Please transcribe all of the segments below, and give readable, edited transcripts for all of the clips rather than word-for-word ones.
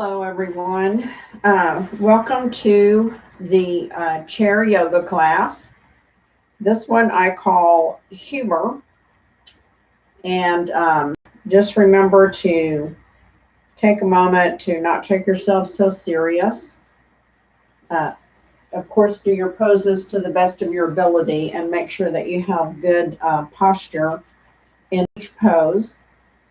Hello, everyone. Welcome to the chair yoga class. This one I call Humour. And just remember to take a moment to not take yourself so serious. Of course, do your poses to the best of your ability and make sure that you have good posture in each pose.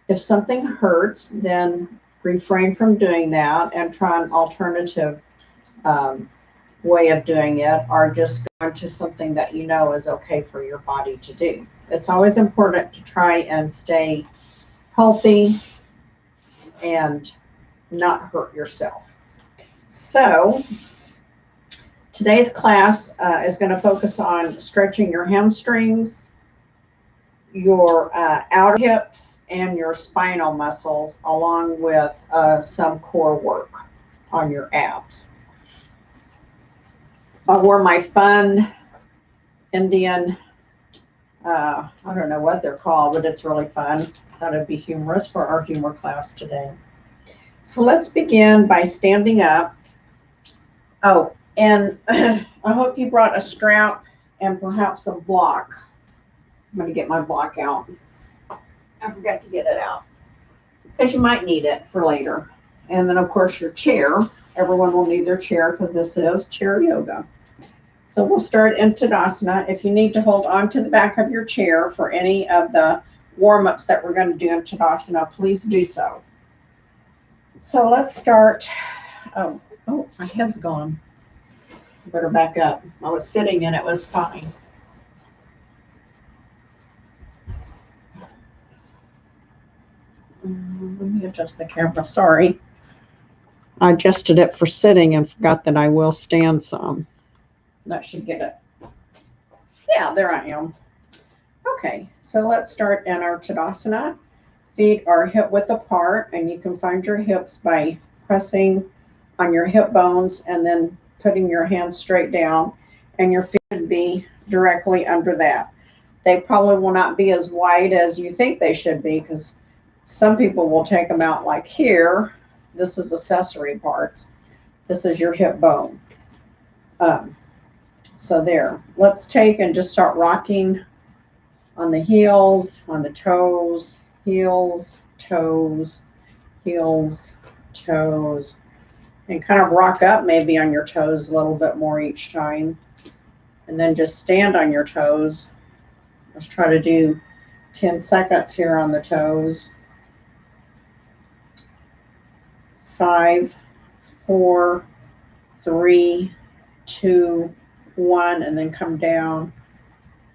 If something hurts, then refrain from doing that and try an alternative way of doing it, or just go into something that you know is okay for your body to do. It's always important to try and stay healthy and not hurt yourself. So today's class is going to focus on stretching your hamstrings, your outer hips, and your spinal muscles, along with some core work on your abs. I wore my fun Indian, I don't know what they're called, but it's really fun. Thought it'd be humorous for our humor class today. So let's begin by standing up. Oh, and I hope you brought a strap and perhaps a block. I'm going to get my block out. I forgot to get it out because you might need it for later. And then, of course, your chair. Everyone will need their chair because this is chair yoga. So we'll start in Tadasana. If you need to hold on to the back of your chair for any of the warm-ups that we're going to do in Tadasana, please do so. So let's start. Oh, my head's gone. I better back up. I was sitting and it was fine. Let me adjust the camera. Sorry. I adjusted it for sitting and forgot that I will stand some. That should get it. Yeah, there I am. Okay, so let's start in our Tadasana. Feet are hip width apart, and you can find your hips by pressing on your hip bones and then putting your hands straight down, and your feet should be directly under that. They probably will not be as wide as you think they should be, because some people will take them out like here. This is accessory parts. This is your hip bone. So there. Let's take and just start rocking on the heels, on the toes, heels, toes, heels, toes, and kind of rock up maybe on your toes a little bit more each time. And then just stand on your toes. Let's try to do 10 seconds here on the toes. 5, 4, 3, 2, 1, and then come down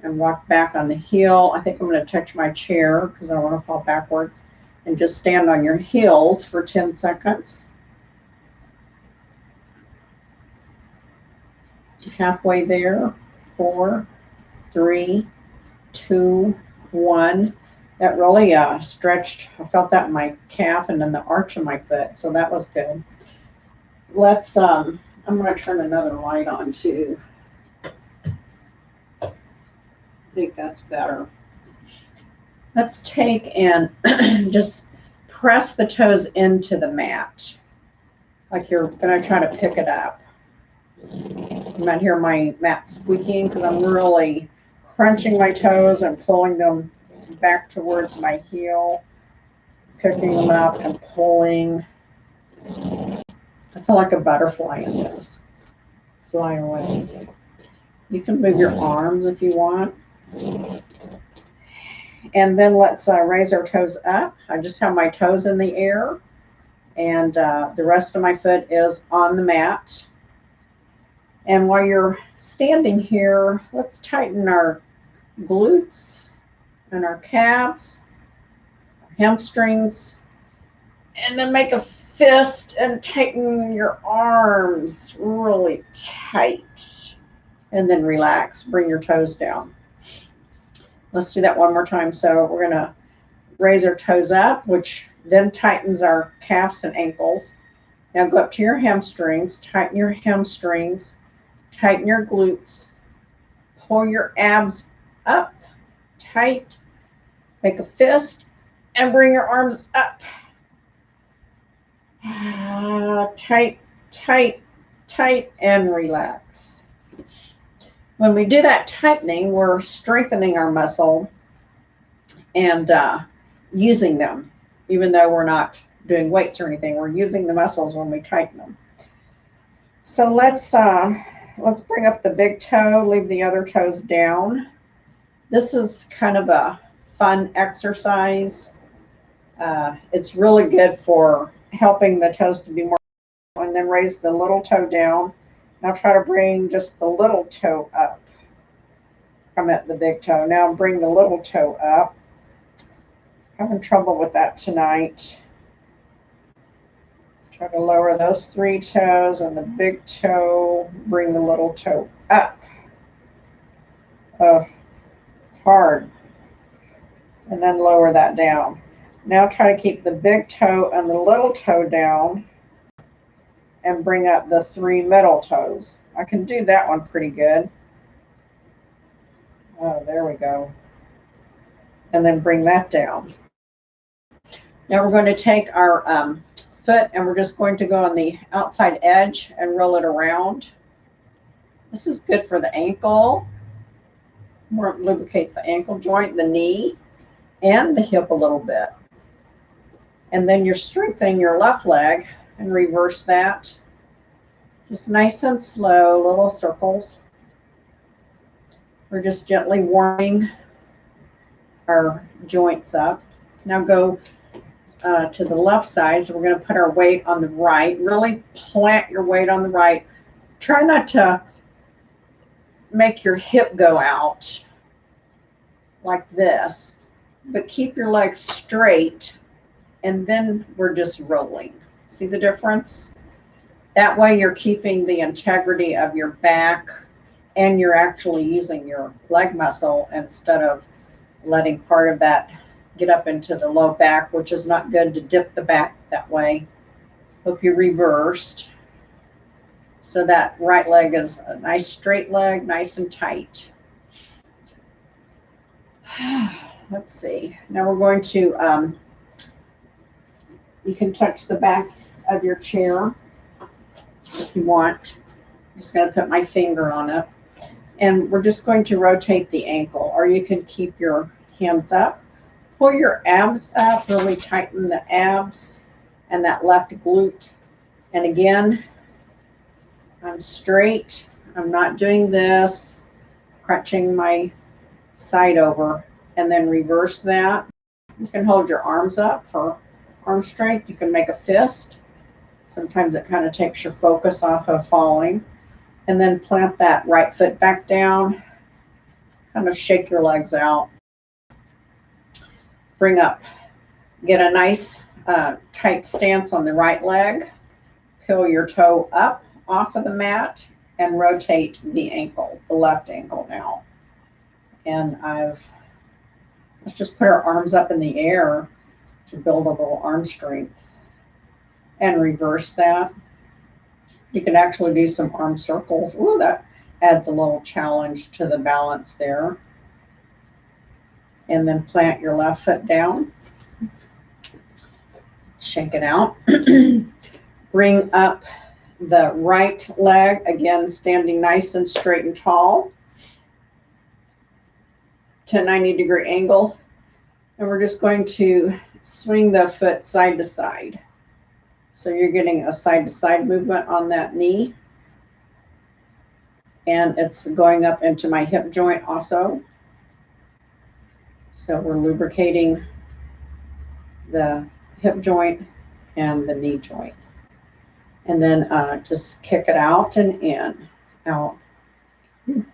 and walk back on the heel. I think I'm going to touch my chair because I don't want to fall backwards. And just stand on your heels for 10 seconds. Halfway there. 4, 3, 2, 1. That really stretched. I felt that in my calf and then the arch of my foot. So that was good. Let's, I'm going to turn another light on too. I think that's better. Let's take and just press the toes into the mat. Like you're going to try to pick it up. You might hear my mat squeaking because I'm really crunching my toes and pulling them back towards my heel, picking them up and pulling. I feel like a butterfly in this. Fly away. You can move your arms if you want. And then let's raise our toes up. I just have my toes in the air, and the rest of my foot is on the mat. And while you're standing here, let's tighten our glutes and our calves, hamstrings, and then make a fist and tighten your arms really tight. And then relax, bring your toes down. Let's do that one more time. So we're going to raise our toes up, which then tightens our calves and ankles. Now go up to your hamstrings, tighten your hamstrings, tighten your glutes, pull your abs up, tight, make a fist, and bring your arms up. Tight, tight, tight, and relax. When we do that tightening, we're strengthening our muscle and using them, even though we're not doing weights or anything. We're using the muscles when we tighten them. So let's bring up the big toe, leave the other toes down. This is kind of a fun exercise. It's really good for helping the toes to be more, and then raise the little toe down. Now try to bring just the little toe up. I'm at the big toe. Now bring the little toe up. Having trouble with that tonight. Try to lower those 3 toes and the big toe, bring the little toe up. Oh, it's hard. And then lower that down. Now try to keep the big toe and the little toe down and bring up the 3 middle toes. I can do that one pretty good. Oh, there we go. And then bring that down. Now we're going to take our foot and we're just going to go on the outside edge and roll it around. This is good for the ankle. More lubricates the ankle joint, the knee, and the hip a little bit. And then you're strengthening your left leg and reverse that. Just nice and slow, little circles. We're just gently warming our joints up. Now go to the left side. So we're going to put our weight on the right. Really plant your weight on the right. Try not to make your hip go out like this, but keep your legs straight, and then we're just rolling. See the difference? That way you're keeping the integrity of your back, and you're actually using your leg muscle instead of letting part of that get up into the low back, which is not good to dip the back that way. Hope you reversed. So that right leg is a nice straight leg, nice and tight. Let's see. Now we're going to, you can touch the back of your chair if you want. I'm just going to put my finger on it. And we're just going to rotate the ankle, or you can keep your hands up. Pull your abs up, really tighten the abs and that left glute. And again, I'm straight. I'm not doing this, crunching my side over, and then reverse that. You can hold your arms up for arm strength. You can make a fist. Sometimes it kind of takes your focus off of falling. And then plant that right foot back down. Kind of shake your legs out. Bring up. Get a nice tight stance on the right leg. Peel your toe up off of the mat and rotate the ankle, the left ankle now. And let's just put our arms up in the air to build a little arm strength. And reverse that. You can actually do some arm circles. Ooh, that adds a little challenge to the balance there. And then plant your left foot down. Shake it out. Bring up the right leg, again, standing nice and straight and tall to a 90-degree angle. And we're just going to swing the foot side to side. So you're getting a side-to-side movement on that knee. And it's going up into my hip joint also. So we're lubricating the hip joint and the knee joint. And then just kick it out and in, out. And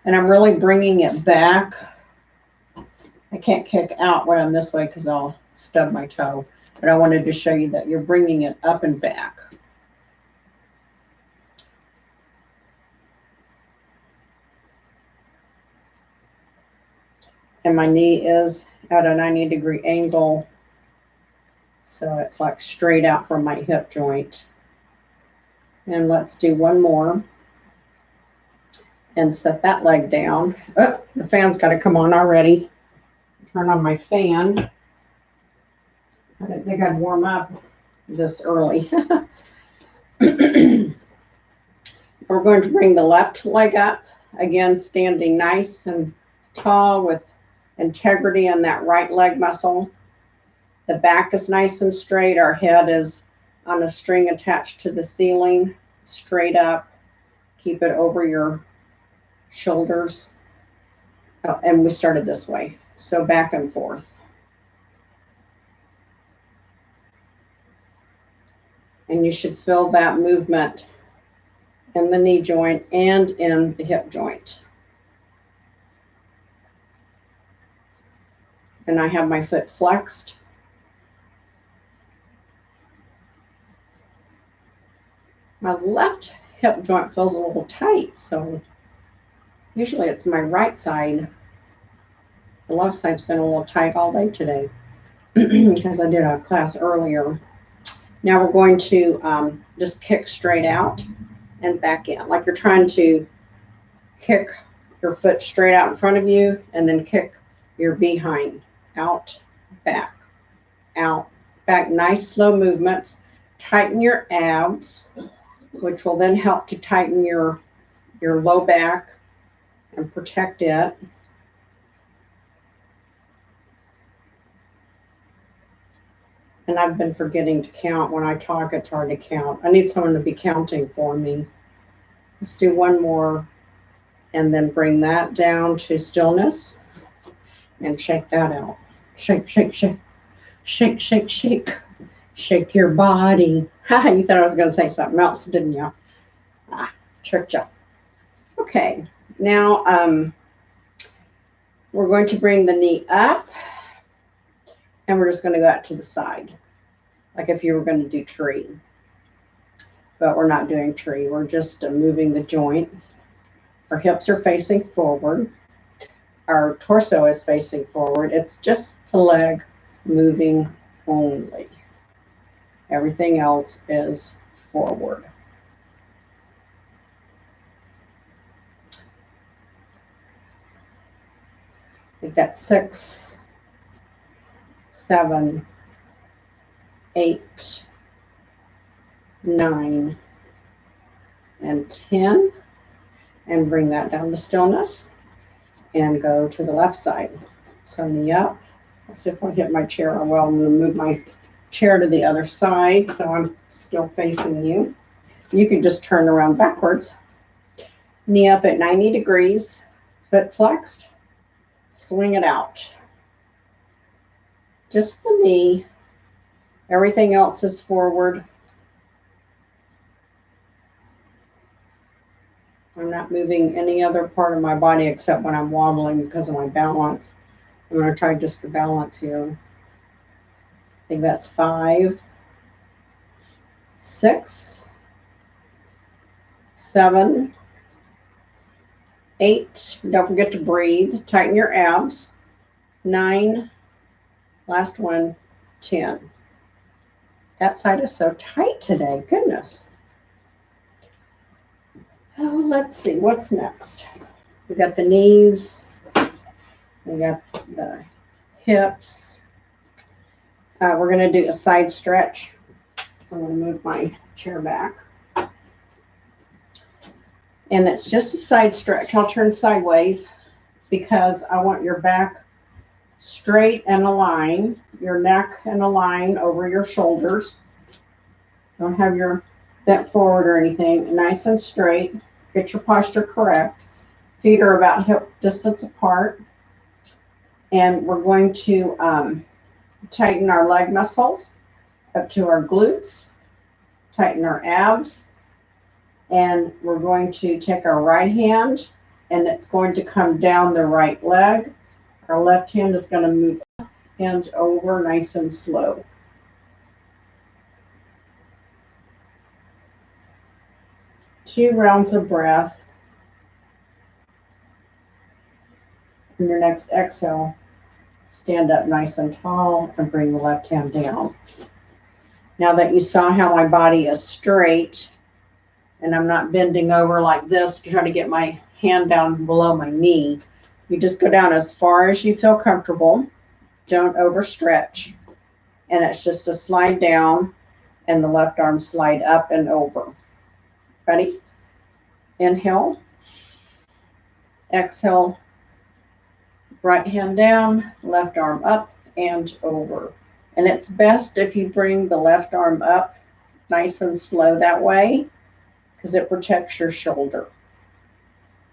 I'm really bringing it back. I can't kick out when I'm this way because I'll stub my toe. But I wanted to show you that you're bringing it up and back. And my knee is at a 90-degree angle. So it's like straight out from my hip joint. And let's do one more. And set that leg down. Oh, the fan's got to come on already. Turn on my fan. I didn't think I'd warm up this early. We're going to bring the left leg up, again standing nice and tall with integrity in that right leg muscle. The back is nice and straight. Our head is on a string attached to the ceiling, straight up. Keep it over your shoulders. Oh, and we started this way, so back and forth. And you should feel that movement in the knee joint and in the hip joint. And I have my foot flexed. My left hip joint feels a little tight, so usually it's my right side. The left side's been a little tight all day today because I did a class earlier. Now we're going to just kick straight out and back in, like you're trying to kick your foot straight out in front of you and then kick your behind out, back, out, back. Nice slow movements. Tighten your abs, which will then help to tighten your low back and protect it. And I've been forgetting to count. When I talk, it's hard to count. I need someone to be counting for me. Let's do one more and then bring that down to stillness and shake that out. Shake, shake, shake, shake, shake, shake. Shake your body. You thought I was going to say something else, didn't you? Tricked you. Okay, now we're going to bring the knee up and we're just going to go out to the side, like if you were going to do tree. But we're not doing tree. We're just moving the joint. Our hips are facing forward. Our torso is facing forward. It's just the leg moving only. Everything else is forward. I think that's 6, 7, 8, 9, and 10. And bring that down to stillness and go to the left side. So knee up. Let's see if I hit my chair. Well, I'm going to move my chair to the other side so I'm still facing you. You can just turn around backwards. Knee up at 90 degrees, foot flexed. Swing it out. Just the knee. Everything else is forward. I'm not moving any other part of my body except when I'm wobbling because of my balance. I'm going to try just the balance here. I think that's 5, 6, 7, 8. Don't forget to breathe. Tighten your abs. 9. Last one, 10. That side is so tight today. Goodness. Oh, let's see. What's next? We got the knees. We got the hips. We're going to do a side stretch. So I'm going to move my chair back. And it's just a side stretch. I'll turn sideways because I want your back straight and aligned, your neck and aligned over your shoulders. Don't have your bent forward or anything. Nice and straight. Get your posture correct. Feet are about hip distance apart. And we're going to tighten our leg muscles up to our glutes. Tighten our abs. And we're going to take our right hand and it's going to come down the right leg. Our left hand is going to move up and over nice and slow. Two rounds of breath. And your next exhale, stand up nice and tall and bring the left hand down. Now that you saw how my body is straight and I'm not bending over like this to try to get my hand down below my knee, you just go down as far as you feel comfortable. Don't overstretch. And it's just a slide down and the left arm slide up and over. Ready? Inhale. Exhale. Right hand down, left arm up and over. And it's best if you bring the left arm up nice and slow that way, because it protects your shoulder,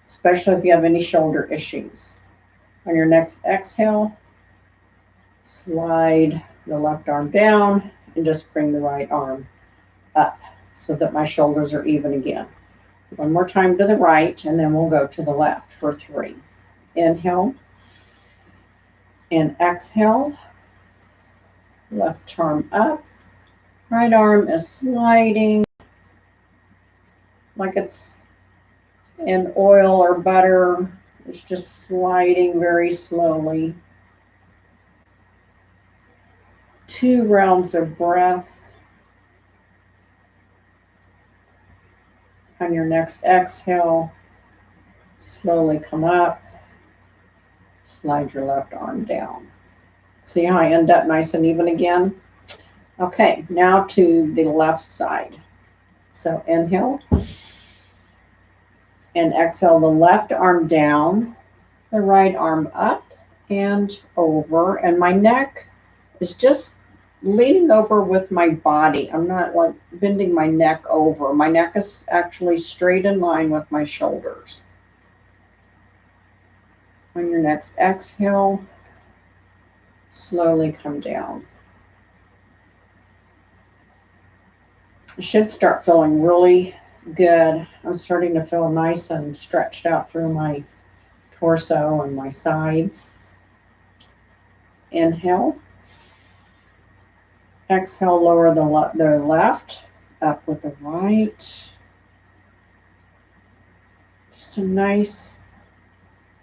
especially if you have any shoulder issues. On your next exhale, slide the left arm down and just bring the right arm up so that my shoulders are even again. One more time to the right, and then we'll go to the left for 3. Inhale and exhale. Left arm up. Right arm is sliding like it's in oil or butter. It's just sliding very slowly. 2 rounds of breath. On your next exhale, slowly come up. Slide your left arm down. See how I end up nice and even again? Okay, now to the left side. So inhale and exhale the left arm down, the right arm up and over. And my neck is just leaning over with my body. I'm not like bending my neck over. My neck is actually straight in line with my shoulders. On your next exhale, slowly come down. I should start feeling really good. I'm starting to feel nice and stretched out through my torso and my sides. Inhale. Exhale, lower the left, up with the right. Just a nice,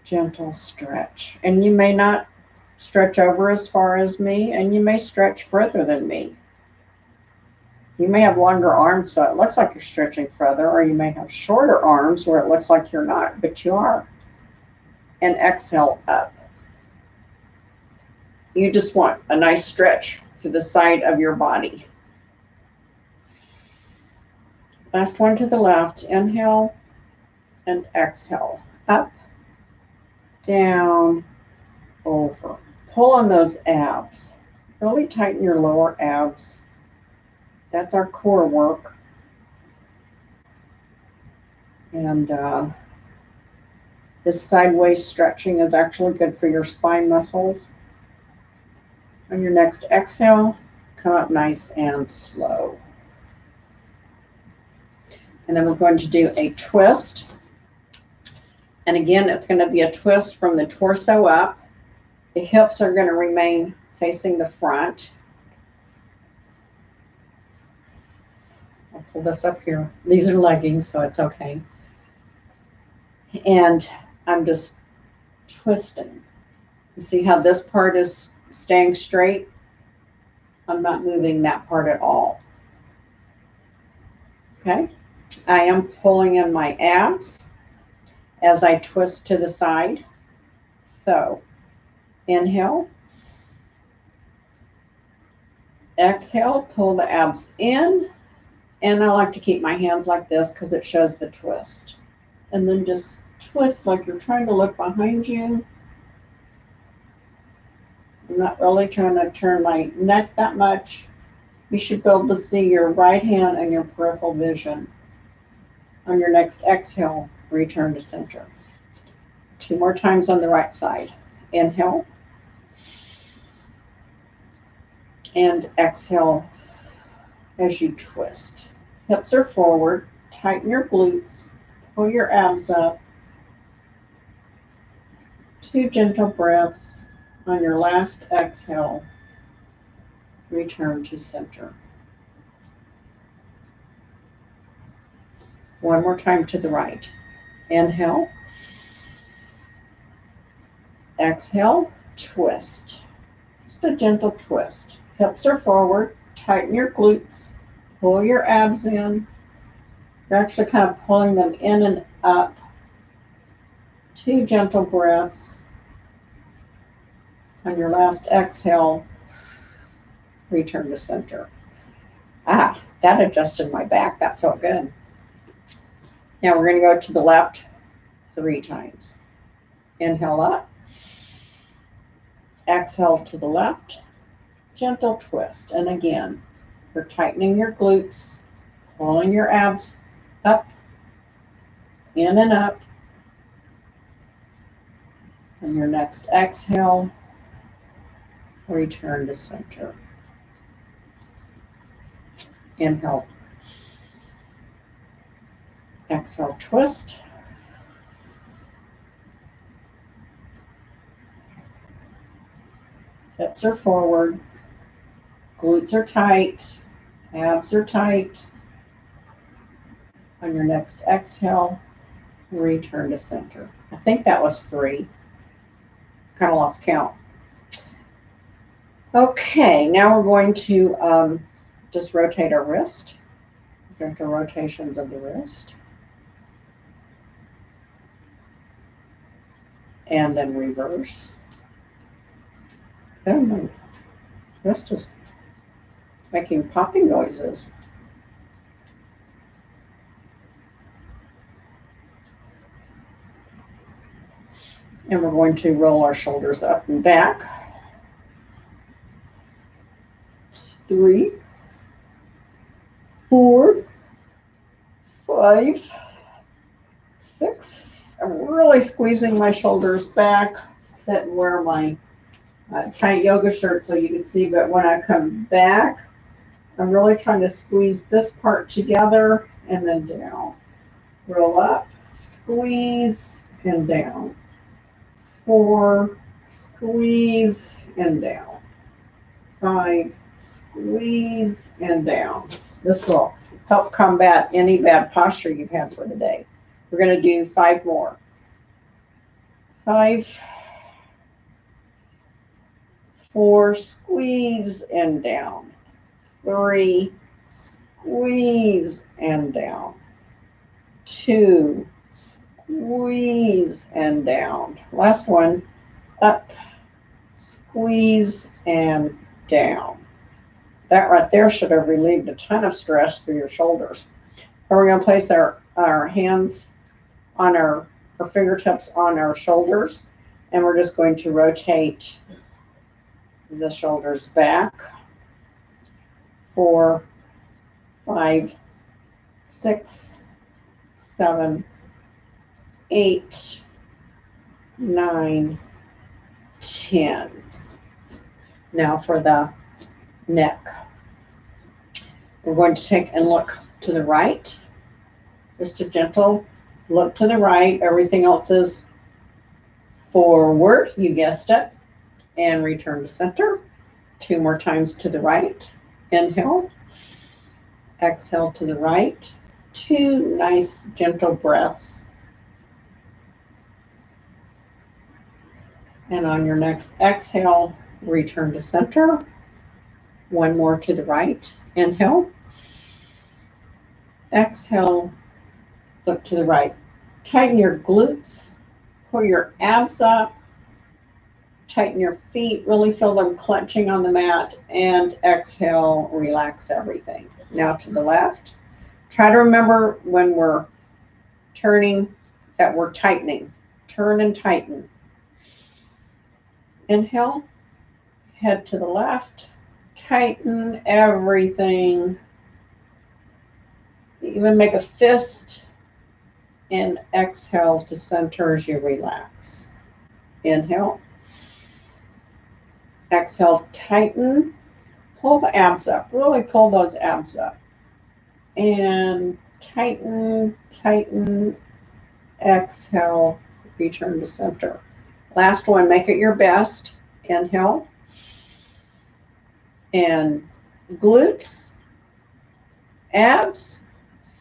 gentle stretch. And you may not stretch over as far as me, and you may stretch further than me. You may have longer arms, so it looks like you're stretching further, or you may have shorter arms where it looks like you're not, but you are. And exhale up. You just want a nice stretch to the side of your body. Last one to the left. Inhale and exhale. Up, down, over. Pull on those abs. Really tighten your lower abs. That's our core work. And this sideways stretching is actually good for your spine muscles. On your next exhale, come up nice and slow. And then we're going to do a twist. And again, it's going to be a twist from the torso up. The hips are going to remain facing the front. I'll pull this up here. These are leggings, so it's okay. And I'm just twisting. You see how this part is staying straight? I'm not moving that part at all. Okay? I am pulling in my abs as I twist to the side. So, inhale. Exhale, pull the abs in. And I like to keep my hands like this because it shows the twist. And then just twist like you're trying to look behind you. I'm not really trying to turn my neck that much. You should be able to see your right hand and your peripheral vision. On your next exhale, return to center. 2 more times on the right side. Inhale. And exhale as you twist. Hips are forward. Tighten your glutes. Pull your abs up. 2 gentle breaths. On your last exhale, return to center. 1 more time to the right. Inhale. Exhale, twist. Just a gentle twist. Hips are forward. Tighten your glutes. Pull your abs in. You're actually kind of pulling them in and up. 2 gentle breaths. On your last exhale, return to center. Ah, that adjusted my back. That felt good. Now we're going to go to the left 3 times. Inhale up. Exhale to the left. Gentle twist. And again, you're tightening your glutes, pulling your abs up, in and up. And your next exhale, return to center. Inhale. Exhale, twist. Hips are forward. Glutes are tight. Abs are tight. On your next exhale, return to center. I think that was 3. Kind of lost count. Okay, now we're going to just rotate our wrist. Gentle rotations of the wrist. And then reverse. Oh, my wrist is making popping noises. And we're going to roll our shoulders up and back. 3, 4, 5, 6. I'm really squeezing my shoulders back. Didn't wear my tight yoga shirt so you can see, but when I come back, I'm really trying to squeeze this part together and then down. Roll up, squeeze, and down. 4, squeeze, and down. 5, squeeze, and down. This will help combat any bad posture you've had for the day. We're going to do 5 more. 5, 4, squeeze, and down. 3, squeeze, and down. 2, squeeze, and down. Last one, up, squeeze, and down. That right there should have relieved a ton of stress through your shoulders. And we're going to place our hands on our fingertips on our shoulders, and we're just going to rotate the shoulders back. 4, 5, 6, 7, 8, 9, 10. Now for the neck. We're going to take and look to the right. Just a gentle look to the right. Everything else is forward, you guessed it, and return to center. 2 more times to the right. Inhale. Exhale to the right. 2 nice gentle breaths. And on your next exhale, return to center. 1 more to the right. Inhale. Exhale. Look to the right. Tighten your glutes. Pull your abs up. Tighten your feet. Really feel them clenching on the mat. And exhale. Relax everything. Now to the left. Try to remember when we're turning that we're tightening. Turn and tighten. Inhale. Head to the left. Tighten everything. Even make a fist. And exhale to center as you relax. Inhale. Exhale, tighten. Pull the abs up. Really pull those abs up. And tighten, tighten. Exhale, return to center. Last one, make it your best. Inhale. And glutes, abs,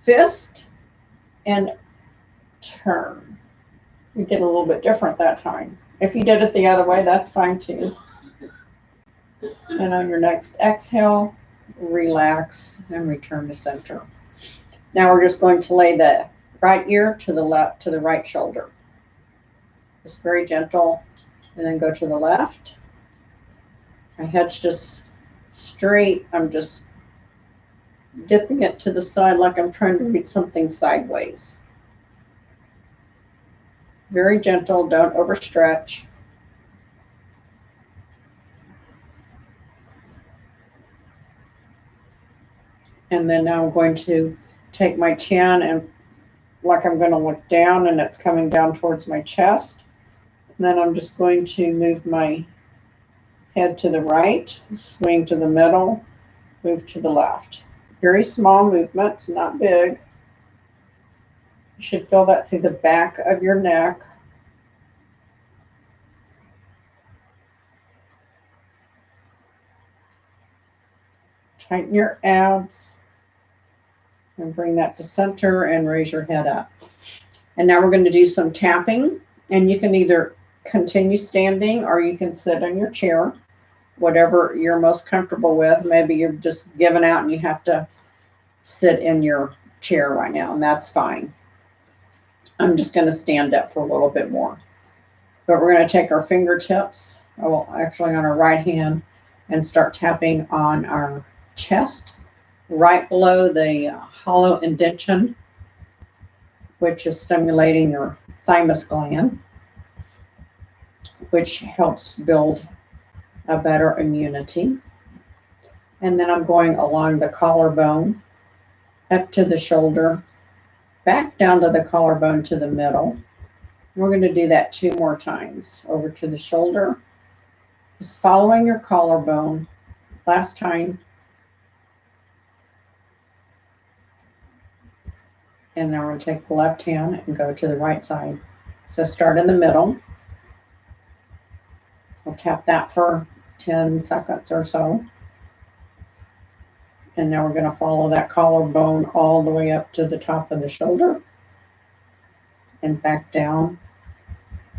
fist, and turn. We did a little bit different that time. If you did it the other way, that's fine too. And on your next exhale, relax and return to center. Now we're just going to lay the right ear to the left, to the right shoulder. Just very gentle, and then go to the left. My head's just straight. I'm just dipping it to the side like I'm trying to read something sideways. Very gentle, don't overstretch. And then now I'm going to take my chin and like I'm going to look down and it's coming down towards my chest. And then I'm just going to move my head to the right, swing to the middle, move to the left. Very small movements, not big. You should feel that through the back of your neck. Tighten your abs and bring that to center and raise your head up. And now we're going to do some tapping, and you can either continue standing or you can sit in your chair, whatever you're most comfortable with. Maybe you're just giving out and you have to sit in your chair right now, and that's fine. I'm just going to stand up for a little bit more. But we're going to take our fingertips, well, actually on our right hand, and start tapping on our chest, right below the hollow indentation, which is stimulating your thymus gland, which helps build a better immunity. And then I'm going along the collarbone, up to the shoulder, back down to the collarbone to the middle. We're going to do that 2 more times. Over to the shoulder, just following your collarbone. Last time. And now we're going to take the left hand and go to the right side. So start in the middle. We'll tap that for 10 seconds or so. And now we're going to follow that collarbone all the way up to the top of the shoulder. And back down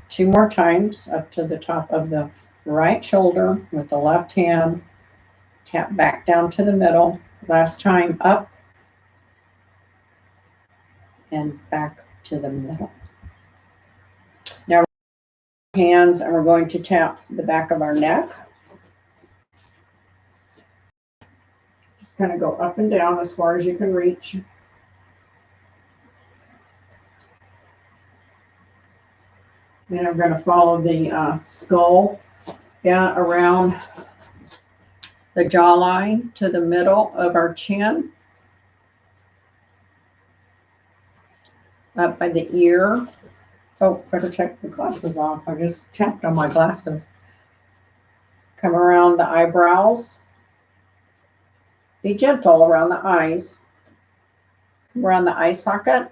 2 more times up to the top of the right shoulder with the left hand. Tap back down to the middle. Last time up and back to the middle. Now hands, and we're going to tap the back of our neck. Just kind of go up and down as far as you can reach. Then I'm going to follow the skull down around the jawline to the middle of our chin, up by the ear. Oh, better take the glasses off. I just tapped on my glasses. Come around the eyebrows. Be gentle around the eyes. Come around the eye socket.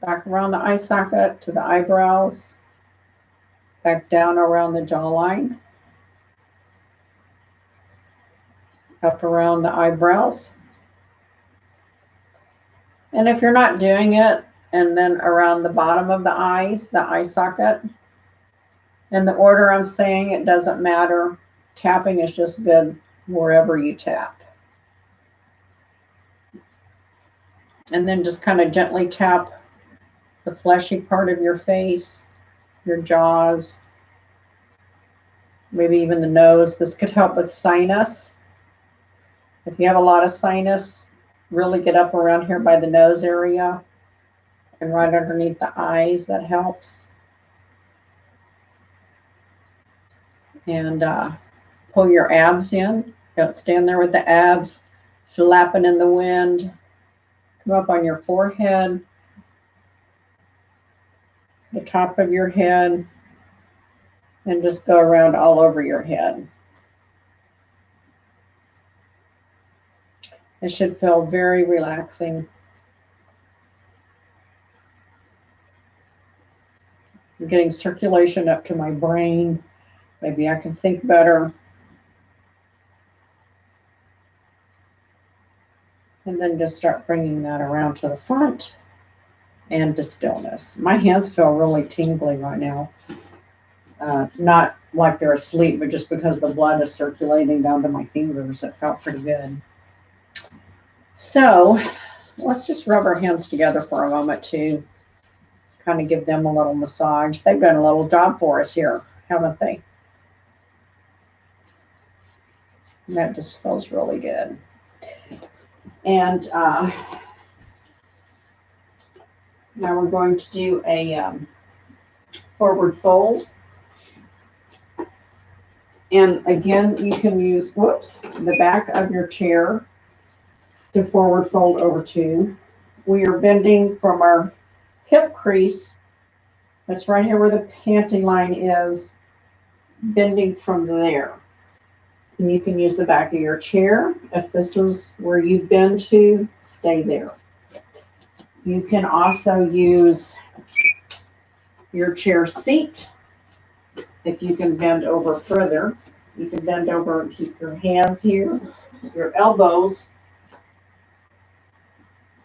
Back around the eye socket to the eyebrows. Back down around the jawline. Up around the eyebrows. And if you're not doing it, and then around the bottom of the eyes, the eye socket. In the order I'm saying, it doesn't matter. Tapping is just good wherever you tap. And then just kind of gently tap the fleshy part of your face, your jaws, maybe even the nose. This could help with sinus. If you have a lot of sinus, really get up around here by the nose area and right underneath the eyes. That helps. And pull your abs in. Don't stand there with the abs flapping in the wind. Come up on your forehead, the top of your head, and just go around all over your head. It should feel very relaxing. I'm getting circulation up to my brain. Maybe I can think better. And then just start bringing that around to the front and to stillness. My hands feel really tingly right now. Not like they're asleep, but just because the blood is circulating down to my fingers, it felt pretty good. So let's just rub our hands together for a moment to kind of give them a little massage. They've done a little job for us here, haven't they? And that just feels really good. And now we're going to do a forward fold. And again, you can use, the back of your chair to forward fold over to. We are bending from our hip crease. That's right here where the panty line is, bending from there. And you can use the back of your chair. If this is where you bend to, stay there. You can also use your chair seat. If you can bend over further, you can bend over and keep your hands here, your elbows,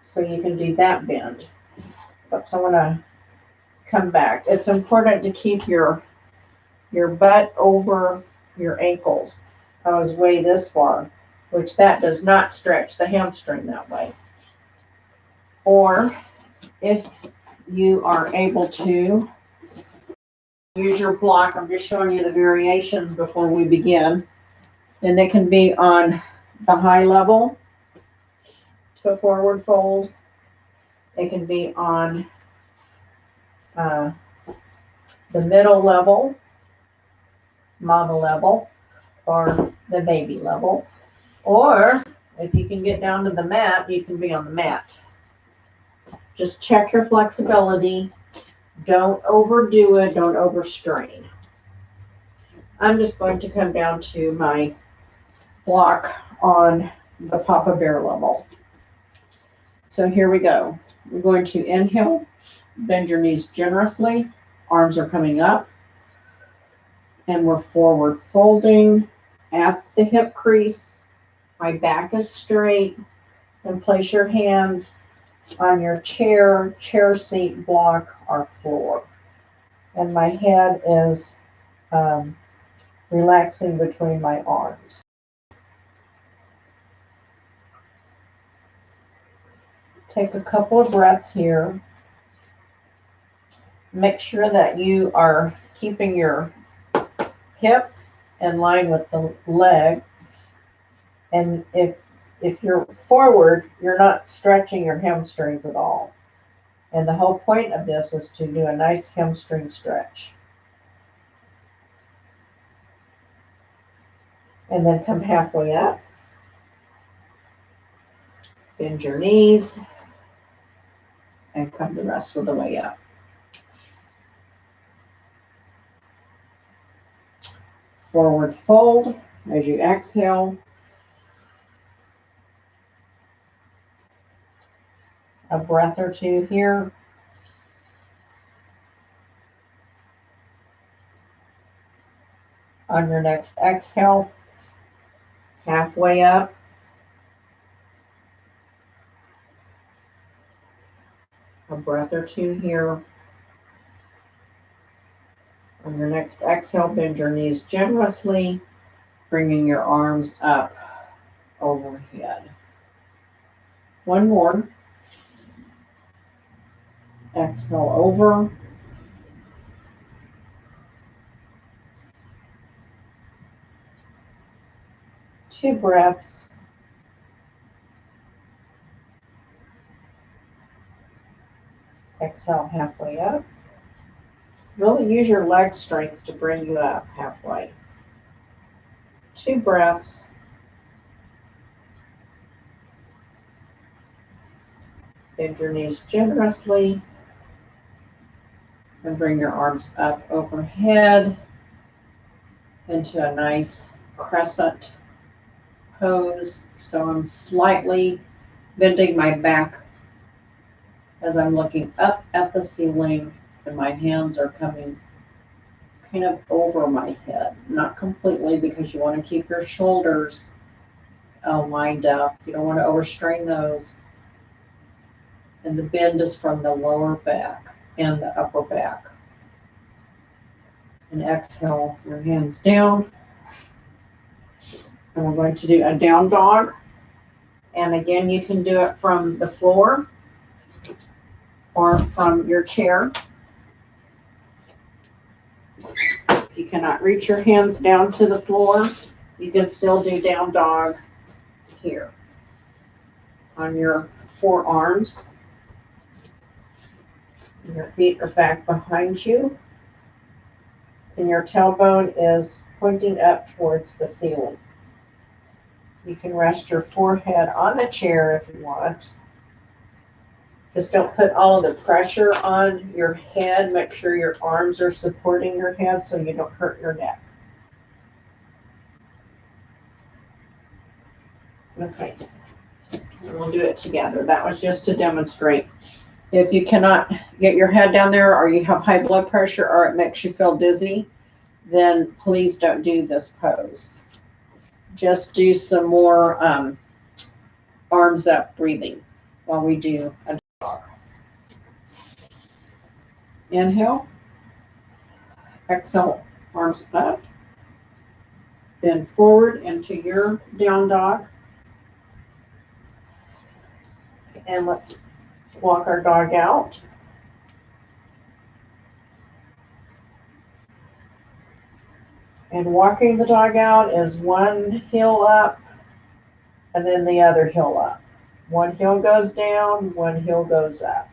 so you can do that bend. Oops, I want to come back. It's important to keep your butt over your ankles. I was way this far, which that does not stretch the hamstring that way. Or if you are able to use your block, I'm just showing you the variations before we begin. And they can be on the high level to a forward fold. They can be on the middle level, mama level, or the baby level. Or if you can get down to the mat, you can be on the mat. Just check your flexibility. Don't overdo it. Don't overstrain. I'm just going to come down to my block on the Papa Bear level. So here we go. We're going to inhale, bend your knees generously. Arms are coming up. And we're forward folding at the hip crease. My back is straight. And place your hands on your chair seat, block, or floor. And my head is relaxing between my arms. Take a couple of breaths here. Make sure that you are keeping your hip in line with the leg. And if you're forward, you're not stretching your hamstrings at all. And the whole point of this is to do a nice hamstring stretch. And then come halfway up. Bend your knees. And come the rest of the way up. Forward fold as you exhale. A breath or two here. On your next exhale, halfway up. A breath or two here. On your next exhale, bend your knees generously, bringing your arms up overhead. One more. Exhale over. Two breaths. Exhale halfway up. Really use your leg strength to bring you up halfway. Two breaths. Bend your knees generously. And bring your arms up overhead into a nice crescent pose. So I'm slightly bending my back as I'm looking up at the ceiling, and my hands are coming kind of over my head. Not completely, because you want to keep your shoulders lined up. You don't want to overstrain those. And the bend is from the lower back and the upper back. And exhale your hands down. And we're going to do a down dog. And again, you can do it from the floor or from your chair. If you cannot reach your hands down to the floor, you can still do down dog here. on your forearms. And your feet are back behind you. And your tailbone is pointing up towards the ceiling. You can rest your forehead on the chair if you want. Just don't put all of the pressure on your head. Make sure your arms are supporting your head so you don't hurt your neck. Okay, and we'll do it together. That was just to demonstrate. If you cannot get your head down there, or you have high blood pressure, or it makes you feel dizzy, then please don't do this pose. Just do some more arms up breathing while we do a dog. Inhale, exhale, arms up, bend forward into your down dog. And let's walk our dog out. And walking the dog out is one heel up and then the other heel up. One heel goes down, one heel goes up.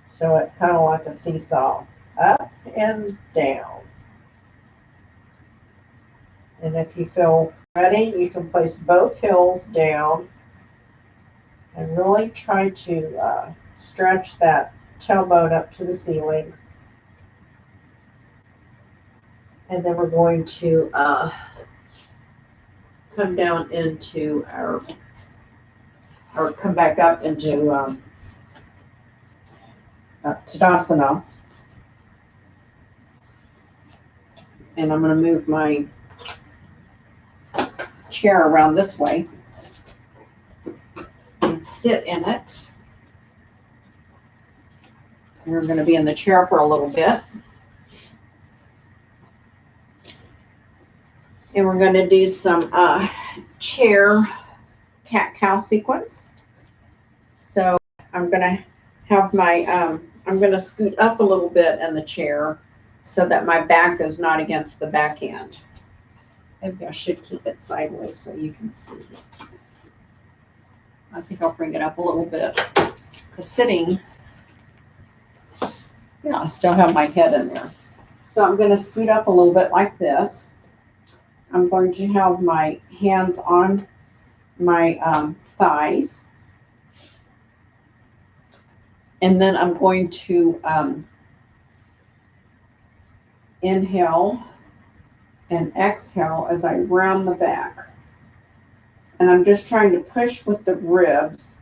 So it's kind of like a seesaw, up and down. And if you feel ready, you can place both heels down and really try to stretch that tailbone up to the ceiling. And then we're going to come down into or come back up into Tadasana. And I'm going to move my chair around this way and sit in it. And we're going to be in the chair for a little bit. And we're going to do some chair cat-cow sequence. So I'm going to have my, I'm going to scoot up a little bit in the chair so that my back is not against the back end. Maybe I should keep it sideways so you can see. I think I'll bring it up a little bit. Because sitting, yeah, I still have my head in there. So I'm going to scoot up a little bit like this. I'm going to have my hands on my thighs. And then I'm going to inhale and exhale as I round the back. And I'm just trying to push with the ribs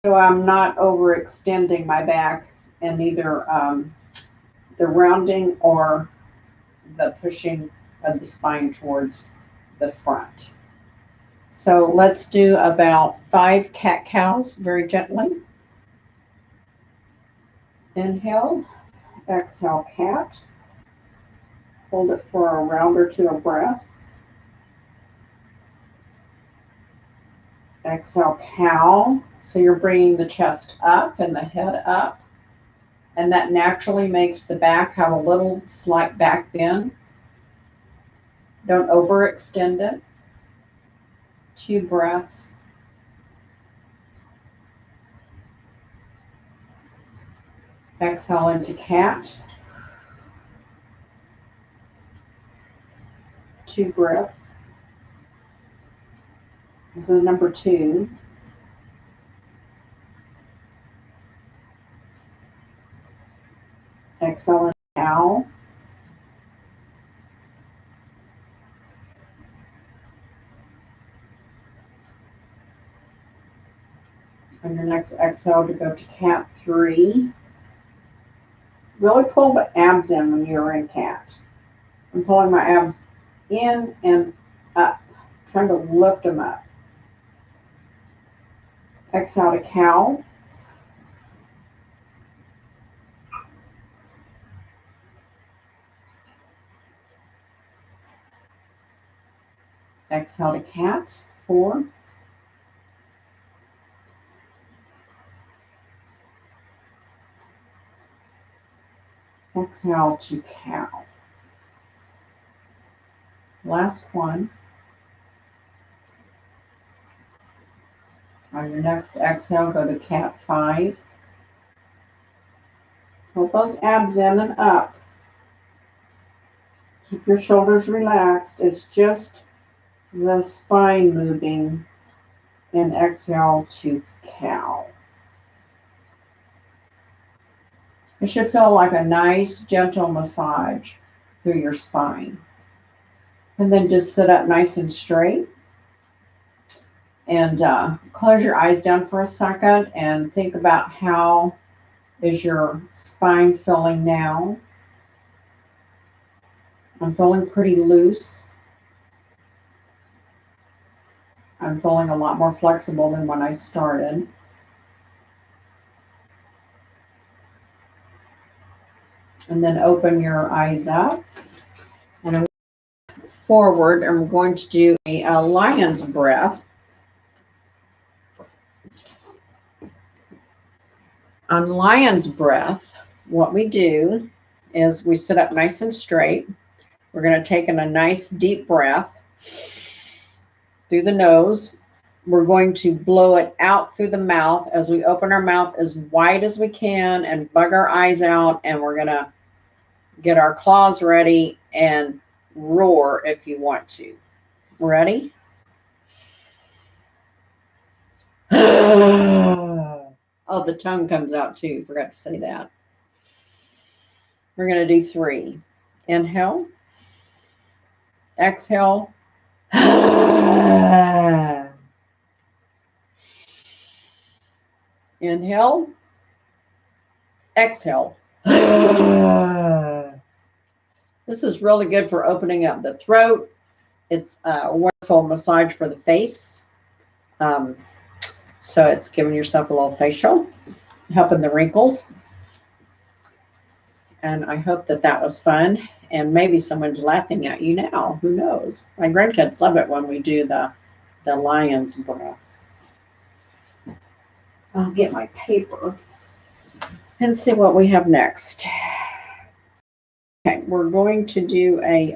so I'm not overextending my back and either the rounding or the pushing of the spine towards the front. So let's do about 5 cat-cows very gently. Inhale, exhale, cat. Hold it for a round or two of breath. Exhale, cow. So you're bringing the chest up and the head up. And that naturally makes the back have a little slight back bend. Don't overextend it. 2 breaths. Exhale into cat. 2 breaths. This is number 2. Exhale into cow. And your next exhale to go to cat 3. Really pull the abs in when you're in cat. I'm pulling my abs in and up, trying to lift them up. Exhale to cow. Exhale to cat, 4. Exhale to cow. Last one. On your next exhale, go to cat 5. Pull those abs in and up. Keep your shoulders relaxed. It's just the spine moving. And exhale to cow. It should feel like a nice, gentle massage through your spine. And then just sit up nice and straight. And close your eyes down for a second and think about how is your spine feeling now. I'm feeling pretty loose. I'm feeling a lot more flexible than when I started. And then open your eyes up. And I'm forward, and we're going to do a lion's breath. On lion's breath, what we do is we sit up nice and straight. We're going to take in a nice deep breath through the nose. We're going to blow it out through the mouth as we open our mouth as wide as we can and bug our eyes out. And we're going to get our claws ready and roar if you want to. Ready? Oh, the tongue comes out too. Forgot to say that. We're going to do 3. Inhale. Exhale. Inhale. Exhale. This is really good for opening up the throat. It's a wonderful massage for the face. So it's giving yourself a little facial, helping the wrinkles. And I hope that that was fun. And maybe someone's laughing at you now. Who knows? My grandkids love it when we do the lion's breath. I'll get my paper and see what we have next. Okay, we're going to do a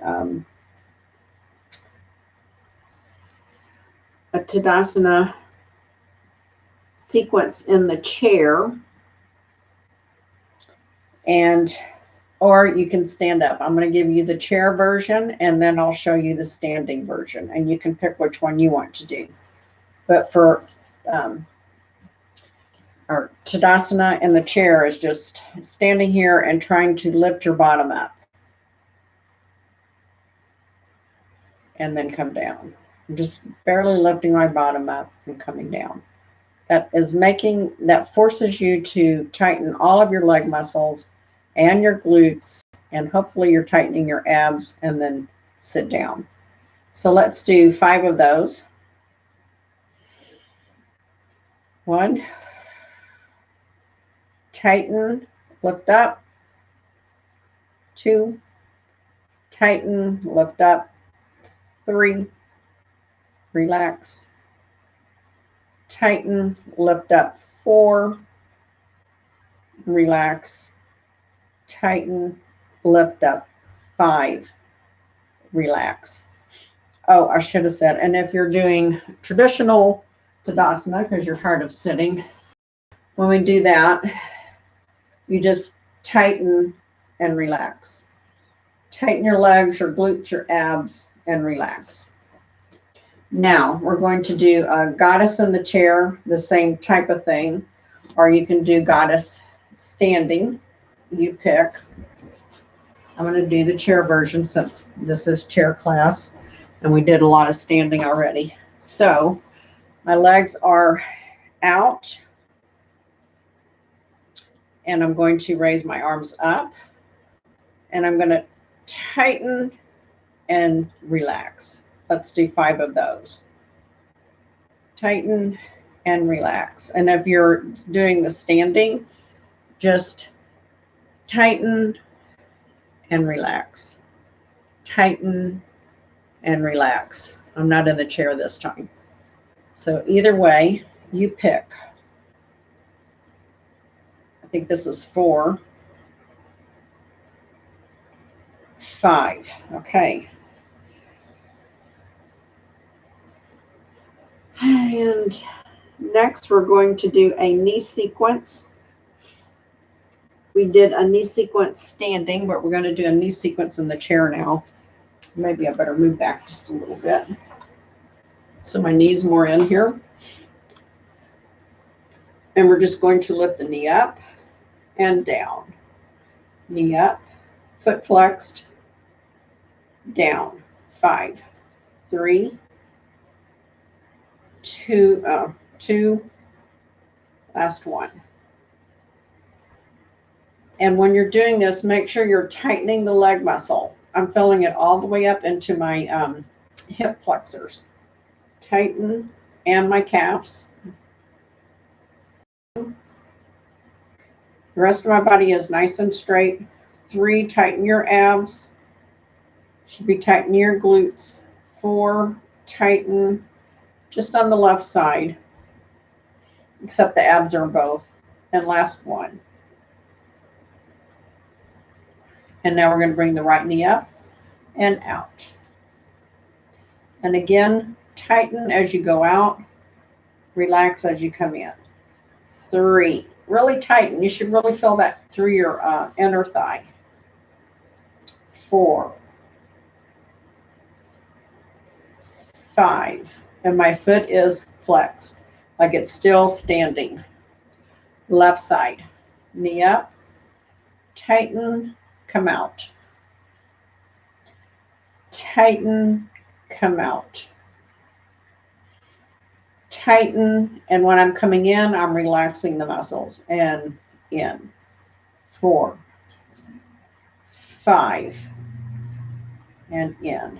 Tadasana sequence in the chair, or you can stand up. I'm going to give you the chair version, and then I'll show you the standing version, and you can pick which one you want to do. But for our Tadasana in the chair is just standing here and trying to lift your bottom up, and then come down. I'm just barely lifting my bottom up and coming down. That forces you to tighten all of your leg muscles and your glutes, and hopefully you're tightening your abs, and then sit down. So let's do 5 of those. 1, tighten, lift up. 2, tighten, lift up. 3, relax. Tighten, lift up. 4, relax. Tighten, lift up. 5, relax. Oh, I should have said, and if you're doing traditional Tadasana because you're tired of sitting, when we do that, you just tighten and relax. Tighten your legs, your glutes, your abs, and relax. Now we're going to do a goddess in the chair, the same type of thing, or you can do goddess standing. You pick. I'm going to do the chair version since this is chair class, and we did a lot of standing already. So my legs are out, and I'm going to raise my arms up, and I'm going to tighten and relax. Let's do 5 of those. Tighten and relax. And if you're doing the standing, just tighten and relax. Tighten and relax. I'm not in the chair this time. So either way, you pick. I think this is 4, 5. Okay. And Next, we're going to do a knee sequence. We did a knee sequence standing, but we're going to do a knee sequence in the chair now. Maybe I better move back just a little bit so my knee's more in here. And we're just going to lift the knee up and down. Knee up, foot flexed, down. 5, 3, 2, last one. And when you're doing this, make sure you're tightening the leg muscle. I'm filling it all the way up into my hip flexors. Tighten, and my calves. The rest of my body is nice and straight. 3, tighten your abs. Should be tighten your glutes. 4, tighten just on the left side, except the abs are both. And last one. And now we're going to bring the right knee up and out. And again, tighten as you go out. Relax as you come in. 3. Really tighten. You should really feel that through your inner thigh. 4. 5. And my foot is flexed, like it's still standing. Left side. Knee up. Tighten. Come out. Tighten, come out. Tighten, and when I'm coming in, I'm relaxing the muscles. And in. 4, 5, and in.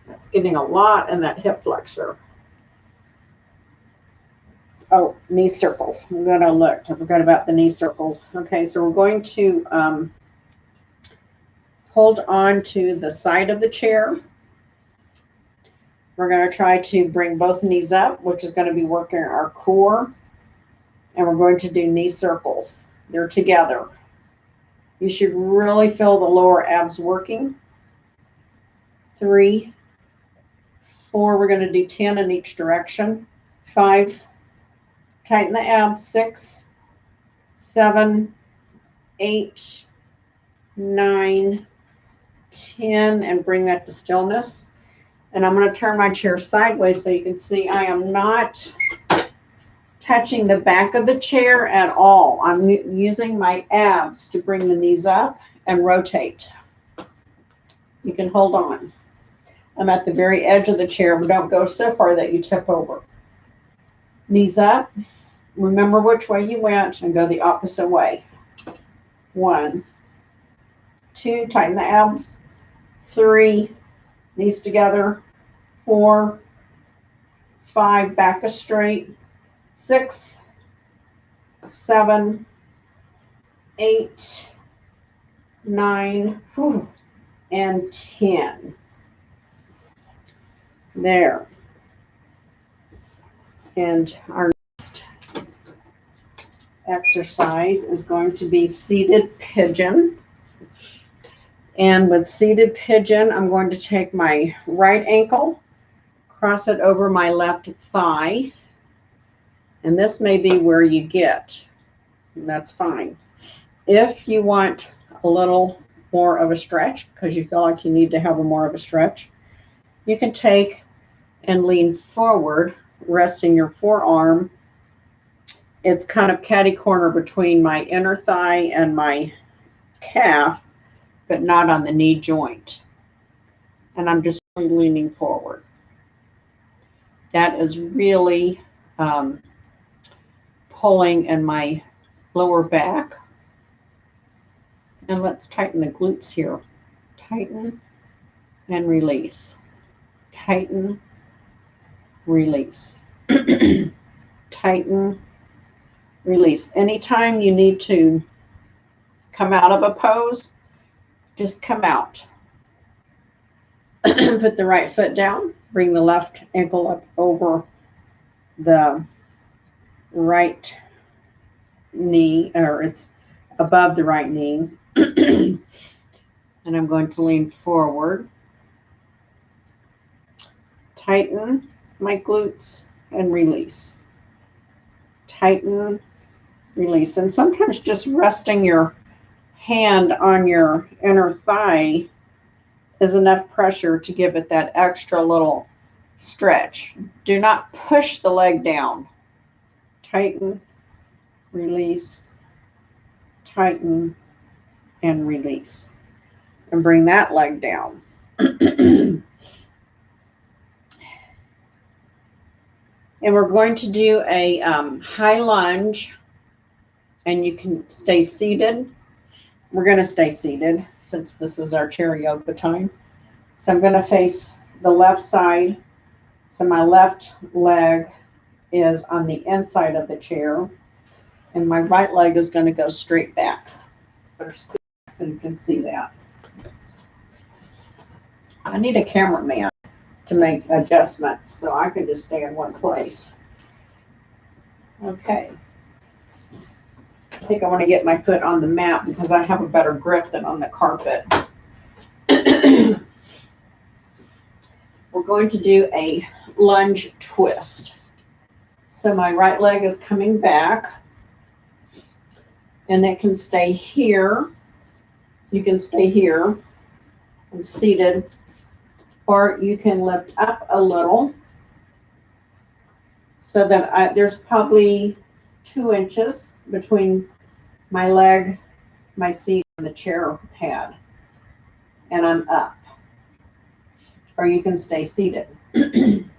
That's getting a lot in that hip flexor. Oh, knee circles. I'm going to look. I forgot about the knee circles. Okay, so we're going to hold on to the side of the chair. We're going to try to bring both knees up, which is going to be working our core. And we're going to do knee circles. They're together. You should really feel the lower abs working. 3, 4, we're going to do 10 in each direction. 5, tighten the abs. 6, 7, 8, 9, 10, and bring that to stillness. And I'm going to turn my chair sideways so you can see I am not touching the back of the chair at all. I'm using my abs to bring the knees up and rotate. You can hold on. I'm at the very edge of the chair, but don't go so far that you tip over. Knees up. Remember which way you went and go the opposite way. 1, 2, tighten the abs. 3, knees together. 4, 5, back is straight. 6, 7, 8, 9, and 10. There. And our next exercise is going to be seated pigeon. And with seated pigeon, I'm going to take my right ankle, cross it over my left thigh. And this may be where you get, and that's fine. If you want a little more of a stretch, because you feel like you need to have more of a stretch, you can take and lean forward, resting your forearm. It's kind of catty corner between my inner thigh and my calf, but not on the knee joint. And I'm just leaning forward. That is really pulling in my lower back. And let's tighten the glutes here. Tighten and release. Tighten, release. Tighten, release. Anytime you need to come out of a pose, just come out. Put the right foot down. Bring the left ankle up over the right knee, or it's above the right knee. And I'm going to lean forward. Tighten my glutes and release. Tighten, release. And sometimes just resting your hand on your inner thigh is enough pressure to give it that extra little stretch. Do not push the leg down. Tighten, release, tighten, and release. And bring that leg down. And we're going to do a high lunge, and you can stay seated. We're going to stay seated since this is our chair yoga time. So I'm going to face the left side. So my left leg is on the inside of the chair, and my right leg is going to go straight back. So you can see that. I need a cameraman to make adjustments so I can just stay in one place. Okay. I think I want to get my foot on the mat because I have a better grip than on the carpet. We're going to do a lunge twist. So my right leg is coming back, and it can stay here. You can stay here and seated, or you can lift up a little so that there's probably 2 inches between my leg, my seat, and the chair pad, and I'm up. Or you can stay seated. Then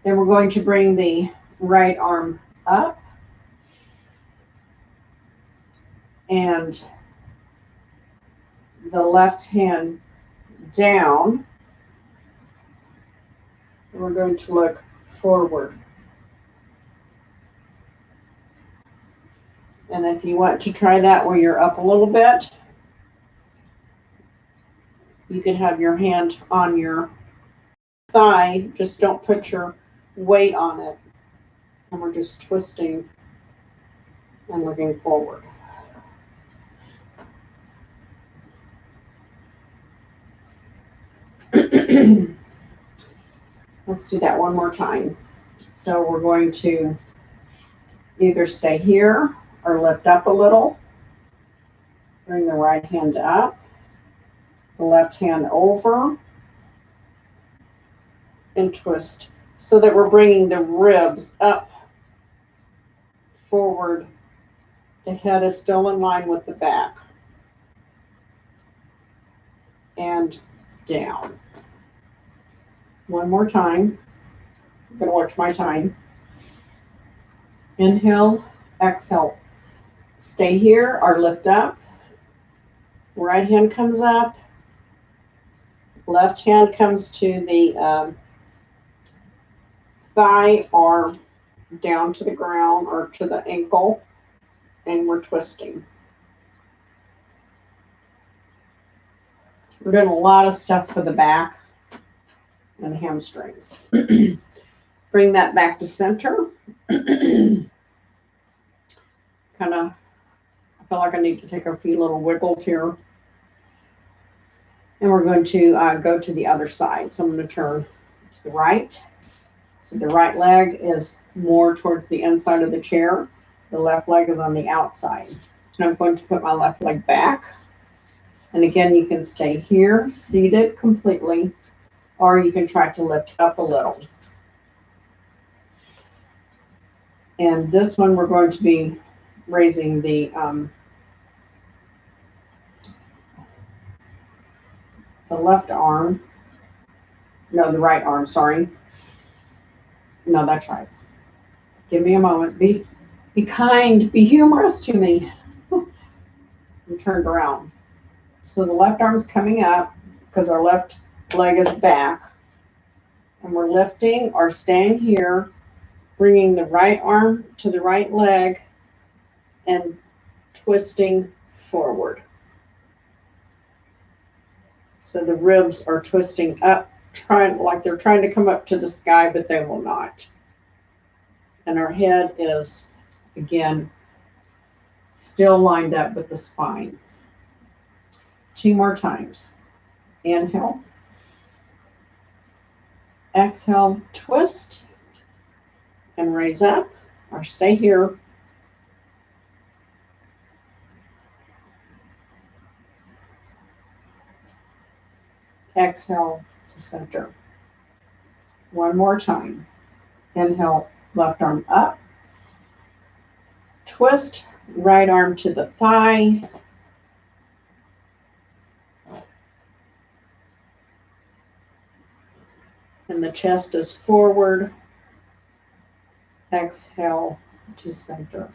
we're going to bring the right arm up and the left hand down. We're going to look forward. And if you want to try that where you're up a little bit, you can have your hand on your thigh. Just don't put your weight on it. And we're just twisting and looking forward. Let's do that one more time. So we're going to either stay here or lift up a little. Bring the right hand up, the left hand over, and twist so that we're bringing the ribs up, forward. The head is still in line with the back. And down. One more time. I'm going to watch my time. Inhale, exhale. Stay here or lift up. Right hand comes up. Left hand comes to the thigh or down to the ground or to the ankle, and we're twisting. We're doing a lot of stuff for the back and the hamstrings. Bring that back to center. Kind of, I feel like I need to take a few little wiggles here. And we're going to go to the other side. So I'm going to turn to the right. So the right leg is more towards the inside of the chair. The left leg is on the outside. And I'm going to put my left leg back. And again, you can stay here, seated completely, or you can try to lift up a little. And this one, we're going to be raising the left arm. No, the right arm, sorry. No, that's right. Give me a moment. Be kind, be humorous to me. I'm turned around. So the left arm's coming up because our left leg is back. And we're lifting or staying here, bringing the right arm to the right leg and twisting forward. So the ribs are twisting up, like they're trying to come up to the sky, but they will not. And our head is, again, still lined up with the spine. 2 more times. Inhale. Exhale, twist. and raise up or stay here. Exhale to center. One more time. Inhale, left arm up. Twist, right arm to the thigh. And the chest is forward. Exhale to center.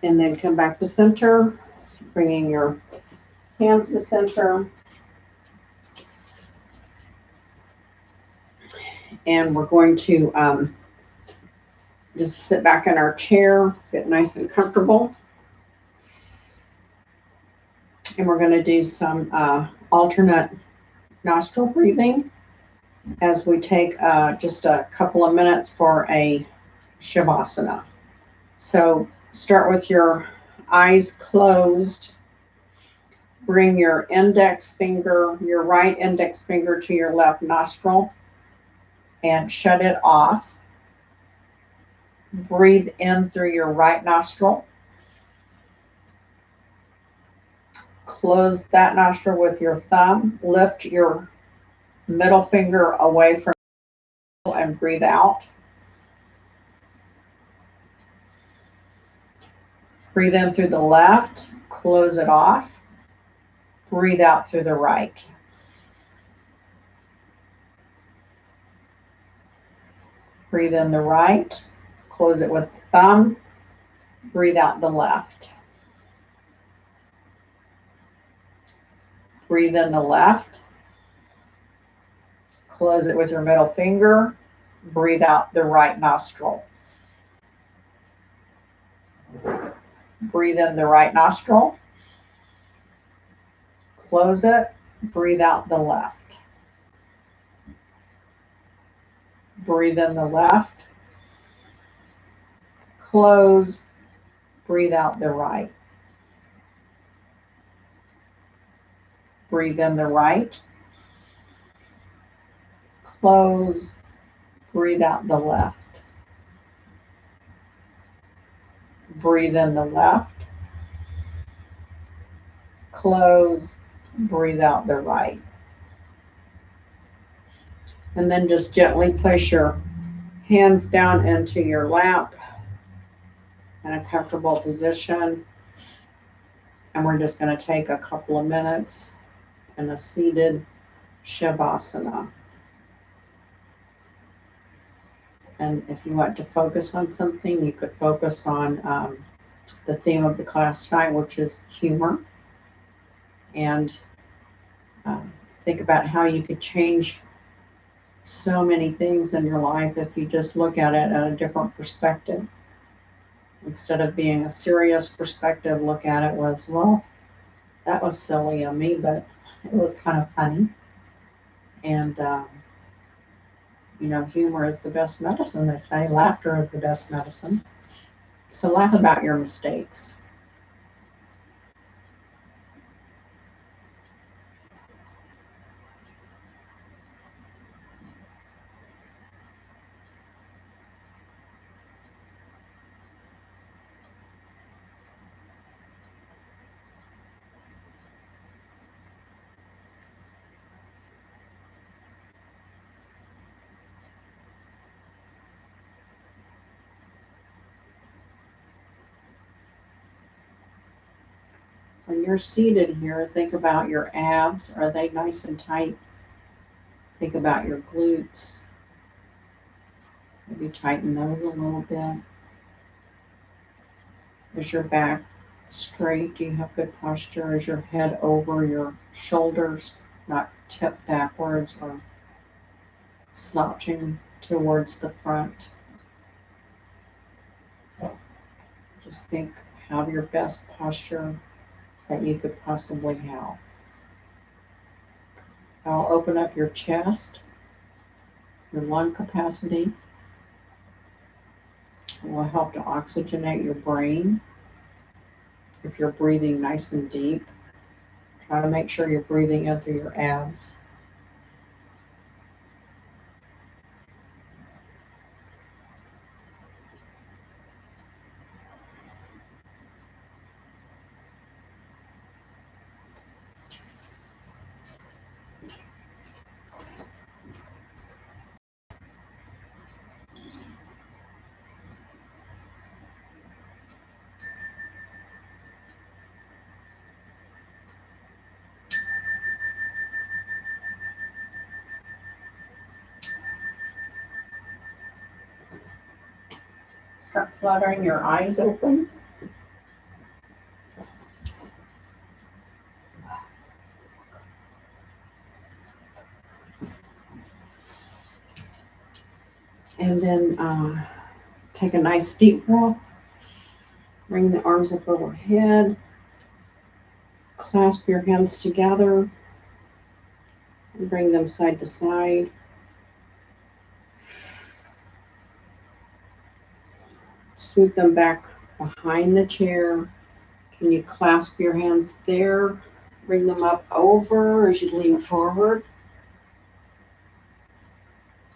And then come back to center, bringing your hands to center. And we're going to just sit back in our chair, get nice and comfortable. And we're going to do some alternate nostril breathing as we take just a couple of minutes for a Shavasana. So start with your eyes closed. Bring your index finger, your right index finger to your left nostril and shut it off. Breathe in through your right nostril. Close that nostril with your thumb. Lift your middle finger away from you and breathe out. Breathe in through the left. Close it off. Breathe out through the right. Breathe in the right. Close it with the thumb. Breathe out the left. Breathe in the left. Close it with your middle finger. Breathe out the right nostril. Breathe in the right nostril. Close it. Breathe out the left. Breathe in the left. Close. Breathe out the right. Breathe in the right. Close. Breathe out the left. Breathe in the left. Close. Breathe out the right. And then just gently place your hands down into your lap in a comfortable position. And we're just going to take a couple of minutes in a seated Shavasana. And if you want to focus on something, you could focus on the theme of the class tonight, which is humor. And think about how you could change so many things in your life if you just look at it at a different perspective. Instead of being a serious perspective, look at it was, well, that was silly of me, but it was kind of funny. And, you know, humor is the best medicine, they say. Laughter is the best medicine. So laugh about your mistakes. When you're seated here, think about your abs. Are they nice and tight? Think about your glutes. Maybe tighten those a little bit. Is your back straight? Do you have good posture? Is your head over your shoulders, not tipped backwards or slouching towards the front? Just think, have your best posture that you could possibly have. I'll open up your chest, your lung capacity. It will help to oxygenate your brain. If you're breathing nice and deep, try to make sure you're breathing in through your abs. Start fluttering your eyes open. And then take a nice deep breath. Bring the arms up overhead. Clasp your hands together. And bring them side to side. Scoot them back behind the chair. Can you clasp your hands there? Bring them up over as you lean forward.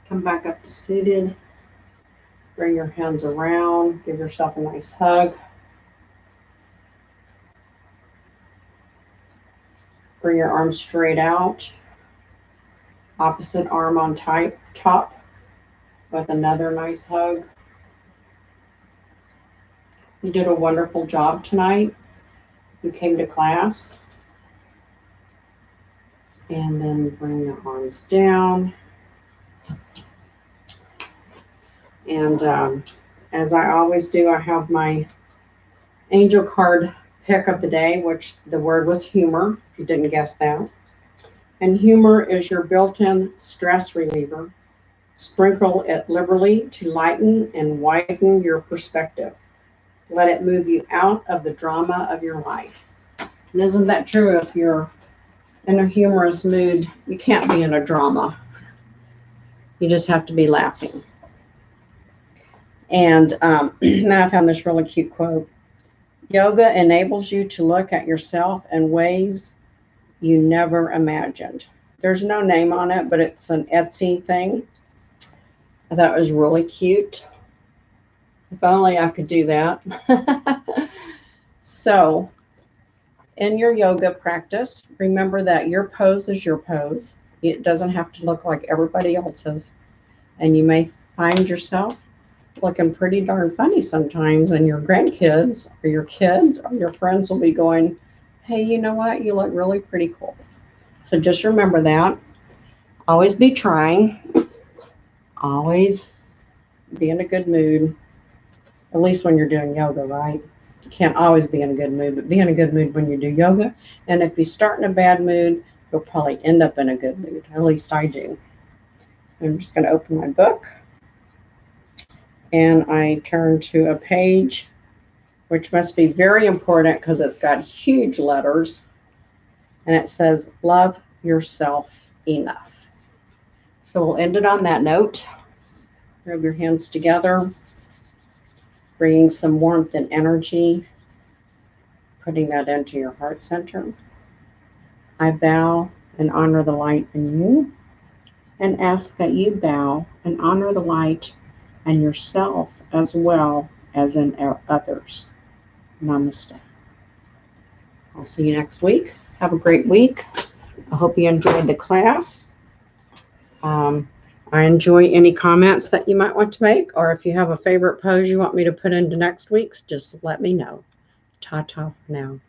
Come back up to seated. Bring your hands around. Give yourself a nice hug. Bring your arms straight out. Opposite arm on top with another nice hug. You did a wonderful job tonight. You came to class. And then bring the arms down. And as I always do, I have my angel card pick of the day, which the word was humor, if you didn't guess that. And humor is your built-in stress reliever. Sprinkle it liberally to lighten and widen your perspective. Let it move you out of the drama of your life. And isn't that true? If you're in a humorous mood, you can't be in a drama. You just have to be laughing. And then I found this really cute quote. Yoga enables you to look at yourself in ways you never imagined. There's no name on it, but it's an Etsy thing. I thought it was really cute. If only I could do that. So, in your yoga practice, remember that your pose is your pose. It doesn't have to look like everybody else's. And you may find yourself looking pretty darn funny sometimes, and your grandkids or your kids or your friends will be going, hey, you know what? You look really pretty cool. So just remember that. Always be trying. Always be in a good mood. At least when you're doing yoga, right? You can't always be in a good mood, but be in a good mood when you do yoga. And if you start in a bad mood, you'll probably end up in a good mood. At least I do. I'm just going to open my book. And I turn to a page, which must be very important because it's got huge letters. And it says, love yourself enough. So we'll end it on that note. Rub your hands together, bringing some warmth and energy, putting that into your heart center. I bow and honor the light in you, and ask that you bow and honor the light and yourself as well as in others. Namaste. I'll see you next week. Have a great week. I hope you enjoyed the class. I enjoy any comments that you might want to make, or if you have a favorite pose you want me to put into next week's, just let me know. Ta-ta for now.